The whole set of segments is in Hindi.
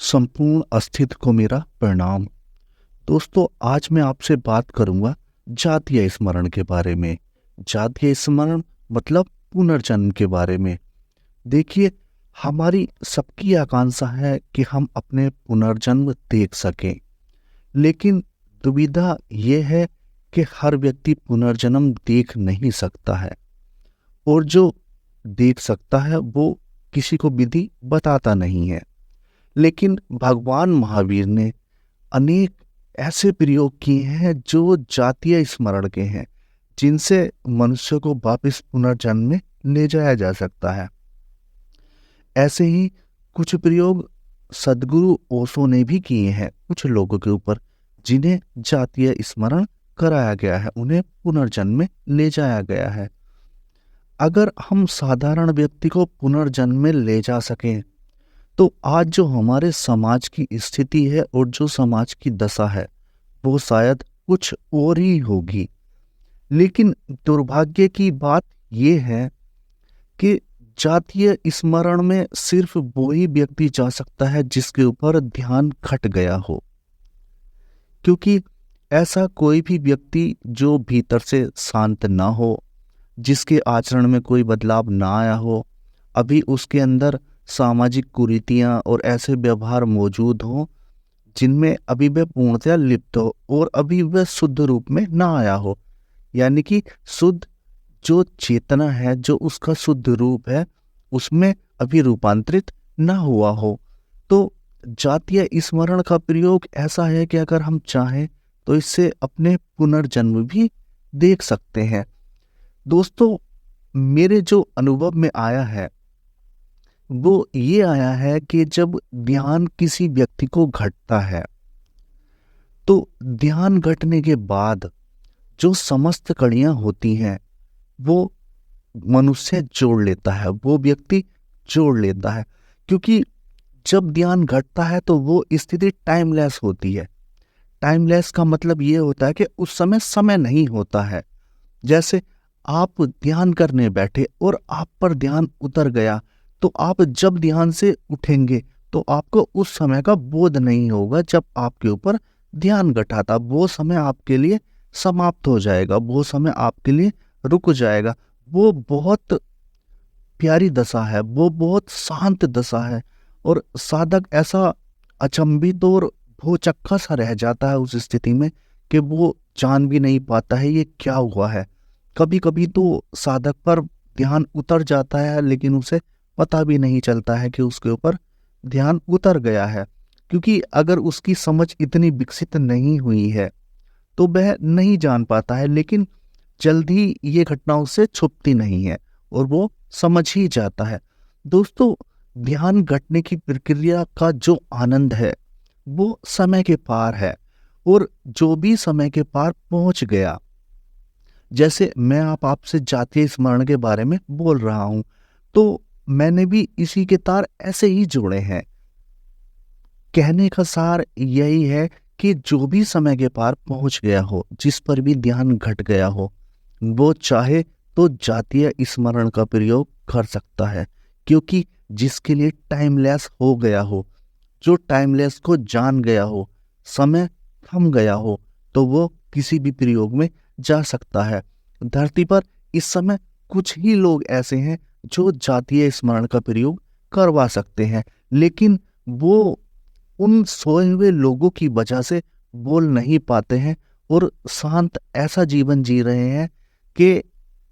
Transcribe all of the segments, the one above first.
संपूर्ण अस्तित्व को मेरा प्रणाम। दोस्तों, आज मैं आपसे बात करूंगा जातीय स्मरण के बारे में। जातीय स्मरण मतलब पुनर्जन्म के बारे में। देखिए, हमारी सबकी आकांक्षा है कि हम अपने पुनर्जन्म देख सकें, लेकिन दुविधा ये है कि हर व्यक्ति पुनर्जन्म देख नहीं सकता है, और जो देख सकता है वो किसी को विधि बताता नहीं है। लेकिन भगवान महावीर ने अनेक ऐसे प्रयोग किए हैं जो जातीय स्मरण के हैं, जिनसे मनुष्य को वापस पुनर्जन्म में ले जाया जा सकता है। ऐसे ही कुछ प्रयोग सदगुरु ओशो ने भी किए हैं कुछ लोगों के ऊपर, जिन्हें जातीय स्मरण कराया गया है, उन्हें पुनर्जन्म में ले जाया गया है। अगर हम साधारण व्यक्ति को पुनर्जन्म में ले जा सकें, तो आज जो हमारे समाज की स्थिति है और जो समाज की दशा है, वो शायद कुछ और ही होगी। लेकिन दुर्भाग्य की बात यह है कि जातीय स्मरण में सिर्फ वो ही व्यक्ति जा सकता है जिसके ऊपर ध्यान खट गया हो, क्योंकि ऐसा कोई भी व्यक्ति जो भीतर से शांत ना हो, जिसके आचरण में कोई बदलाव ना आया हो, अभी उसके अंदर सामाजिक कुरीतियां और ऐसे व्यवहार मौजूद हों जिनमें अभी वह पूर्णतया लिप्त हो और अभी वह शुद्ध रूप में ना आया हो, यानी कि शुद्ध जो चेतना है, जो उसका शुद्ध रूप है, उसमें अभी रूपांतरित ना हुआ हो, तो जातीय स्मरण का प्रयोग ऐसा है कि अगर हम चाहें तो इससे अपने पुनर्जन्म भी देख सकते हैं। दोस्तों, मेरे जो अनुभव में आया है वो ये आया है कि जब ध्यान किसी व्यक्ति को घटता है, तो ध्यान घटने के बाद जो समस्त कड़ियां होती हैं वो मनुष्य जोड़ लेता है, वो व्यक्ति जोड़ लेता है। क्योंकि जब ध्यान घटता है तो वो स्थिति टाइमलेस होती है। टाइमलेस का मतलब ये होता है कि उस समय नहीं होता है। जैसे आप ध्यान करने बैठे और आप पर ध्यान उतर गया, तो आप जब ध्यान से उठेंगे तो आपको उस समय का बोध नहीं होगा जब आपके ऊपर ध्यान घटा था। वो समय आपके लिए समाप्त हो जाएगा, वो समय आपके लिए रुक जाएगा। वो बहुत प्यारी दशा है, वो बहुत शांत दशा है, और साधक ऐसा अचंभित और भौचक्का सा रह जाता है उस स्थिति में कि वो जान भी नहीं पाता है ये क्या हुआ है। कभी कभी तो साधक पर ध्यान उतर जाता है, लेकिन उसे पता भी नहीं चलता है कि उसके ऊपर ध्यान उतर गया है, क्योंकि अगर उसकी समझ इतनी विकसित नहीं हुई है तो वह नहीं जान पाता है। लेकिन जल्दी ये घटना उससे छुपती नहीं है और वो समझ ही जाता है। दोस्तों, ध्यान घटने की प्रक्रिया का जो आनंद है वो समय के पार है, और जो भी समय के पार पहुंच गया, जैसे मैं आपसे जातीय स्मरण के बारे में बोल रहा हूं, तो मैंने भी इसी के तार ऐसे ही जोड़े हैं। कहने का सार यही है कि जो भी समय के पार पहुंच गया हो, जिस पर भी ध्यान घट गया हो, वो चाहे तो जातीय स्मरण का प्रयोग कर सकता है। क्योंकि जिसके लिए टाइमलेस हो गया हो, जो टाइमलेस को जान गया हो, समय थम गया हो, तो वो किसी भी प्रयोग में जा सकता है। धरती पर इस समय कुछ ही लोग ऐसे हैं जो जातीय स्मरण का प्रयोग करवा सकते हैं, लेकिन वो उन सोए हुए लोगों की वजह से बोल नहीं पाते हैं और शांत ऐसा जीवन जी रहे हैं कि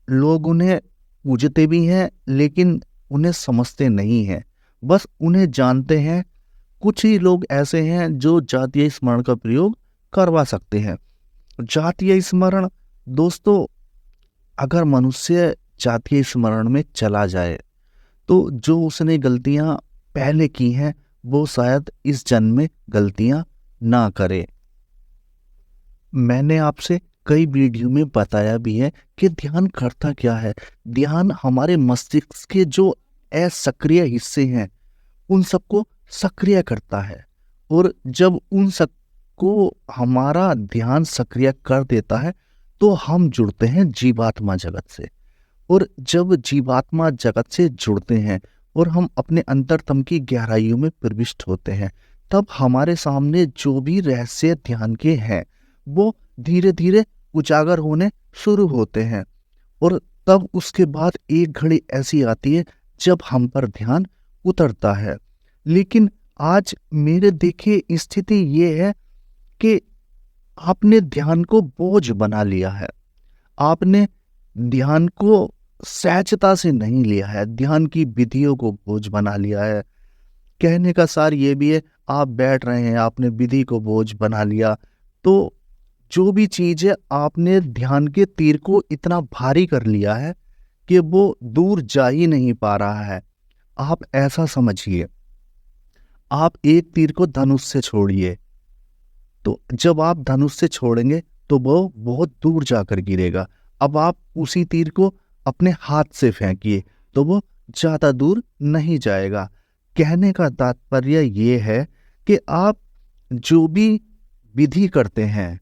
लोग उन्हें पूजते भी हैं, लेकिन उन्हें समझते नहीं हैं, बस उन्हें जानते हैं। कुछ ही लोग ऐसे हैं जो जातीय स्मरण का प्रयोग करवा सकते हैं। जातीय स्मरण, दोस्तों, अगर मनुष्य जातीय स्मरण में चला जाए तो जो उसने गलतियां पहले की हैं वो शायद इस जन्म में गलतियां ना करे। मैंने आपसे कई वीडियो में बताया भी है कि ध्यान करता क्या है। ध्यान हमारे मस्तिष्क के जो असक्रिय हिस्से हैं उन सबको सक्रिय करता है, और जब उन सबको हमारा ध्यान सक्रिय कर देता है तो हम जुड़ते हैं जीवात्मा जगत से। और जब जीवात्मा जगत से जुड़ते हैं और हम अपने अंतरतम की गहराइयों में प्रविष्ट होते हैं, तब हमारे सामने जो भी रहस्य ध्यान के हैं वो धीरे धीरे उजागर होने शुरू होते हैं। और तब उसके बाद एक घड़ी ऐसी आती है जब हम पर ध्यान उतरता है। लेकिन आज मेरे देखिए स्थिति ये है कि आपने ध्यान को बोझ बना लिया है। आपने ध्यान को सहजता से नहीं लिया है, ध्यान की विधियों को बोझ बना लिया है। कहने का सार ये भी है, आप बैठ रहे हैं, आपने विधि को बोझ बना लिया, तो जो भी चीज है आपने ध्यान के तीर को इतना भारी कर लिया है कि वो दूर जा ही नहीं पा रहा है। आप ऐसा समझिए, आप एक तीर को धनुष से छोड़िए, तो जब आप धनुष से छोड़ेंगे तो वो बहुत दूर जाकर गिरेगा। अब आप उसी तीर को अपने हाथ से फेंकिए तो वो ज्यादा दूर नहीं जाएगा। कहने का तात्पर्य ये है कि आप जो भी विधि करते हैं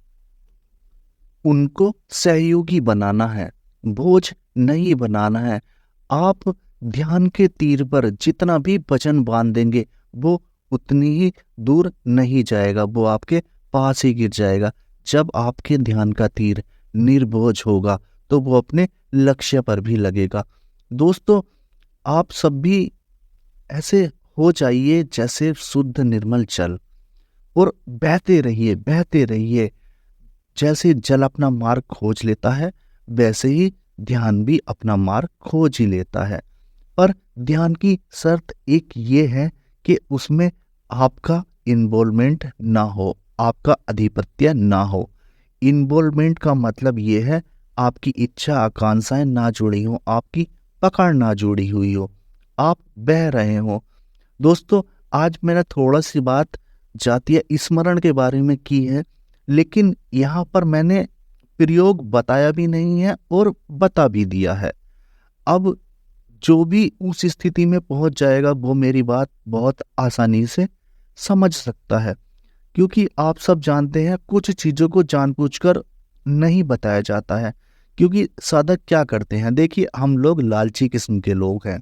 उनको सहयोगी बनाना है, बोझ नहीं बनाना है। आप ध्यान के तीर पर जितना भी वजन बांध देंगे वो उतनी ही दूर नहीं जाएगा, वो आपके पास ही गिर जाएगा। जब आपके ध्यान का तीर निर्बोझ होगा तो वो अपने लक्ष्य पर भी लगेगा। दोस्तों, आप सब भी ऐसे हो जाइए जैसे शुद्ध निर्मल जल, और बहते रहिए बहते रहिए। जैसे जल अपना मार्ग खोज लेता है वैसे ही ध्यान भी अपना मार्ग खोज ही लेता है। पर ध्यान की शर्त एक ये है कि उसमें आपका इन्वॉल्वमेंट ना हो, आपका अधिपत्य ना हो। इन्वॉल्वमेंट का मतलब ये है आपकी इच्छा आकांक्षाएं ना जुड़ी हो, आपकी पकड़ ना जुड़ी हुई हो, आप बह रहे हो। दोस्तों, आज मैंने थोड़ा सी बात जातीय स्मरण के बारे में की है, लेकिन यहाँ पर मैंने प्रयोग बताया भी नहीं है और बता भी दिया है। अब जो भी उस स्थिति में पहुंच जाएगा वो मेरी बात बहुत आसानी से समझ सकता है, क्योंकि आप सब जानते हैं कुछ चीज़ों को जानबूझकर नहीं बताया जाता है। क्योंकि साधक क्या करते हैं, देखिए हम लोग लालची किस्म के लोग हैं।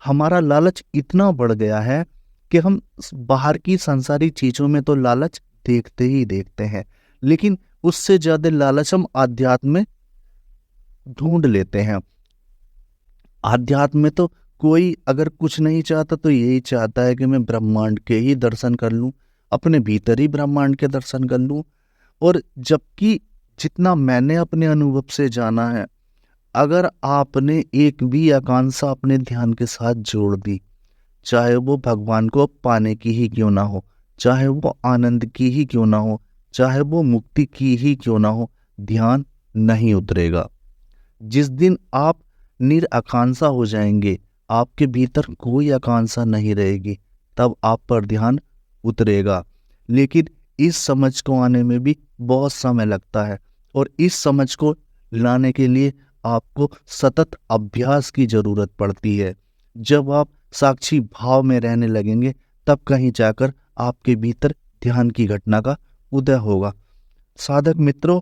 हमारा लालच इतना बढ़ गया है कि हम बाहर की संसारी चीज़ों में तो लालच देखते ही देखते हैं, लेकिन उससे ज़्यादा लालच हम आध्यात्म में ढूंढ लेते हैं। आध्यात्म में तो कोई अगर कुछ नहीं चाहता तो यही चाहता है कि मैं ब्रह्मांड के ही दर्शन कर लूं, अपने भीतर ही ब्रह्मांड के दर्शन कर लूं। और जबकि जितना मैंने अपने अनुभव से जाना है, अगर आपने एक भी आकांक्षा अपने ध्यान के साथ जोड़ दी, चाहे वो भगवान को पाने की ही क्यों ना हो, चाहे वो आनंद की ही क्यों ना हो, चाहे वो मुक्ति की ही क्यों ना हो, ध्यान नहीं उतरेगा। जिस दिन आप निराकांक्षा हो जाएंगे, आपके भीतर कोई आकांक्षा नहीं रहेगी, तब आप पर ध्यान उतरेगा। लेकिन इस समझ को आने में भी बहुत समय लगता है, और इस समझ को लाने के लिए आपको सतत अभ्यास की जरूरत पड़ती है। जब आप साक्षी भाव में रहने लगेंगे तब कहीं जाकर आपके भीतर ध्यान की घटना का उदय होगा। साधक मित्रों,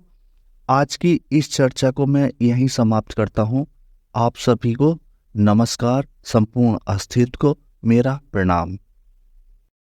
आज की इस चर्चा को मैं यहीं समाप्त करता हूँ। आप सभी को नमस्कार, संपूर्ण अस्तित्व को मेरा प्रणाम।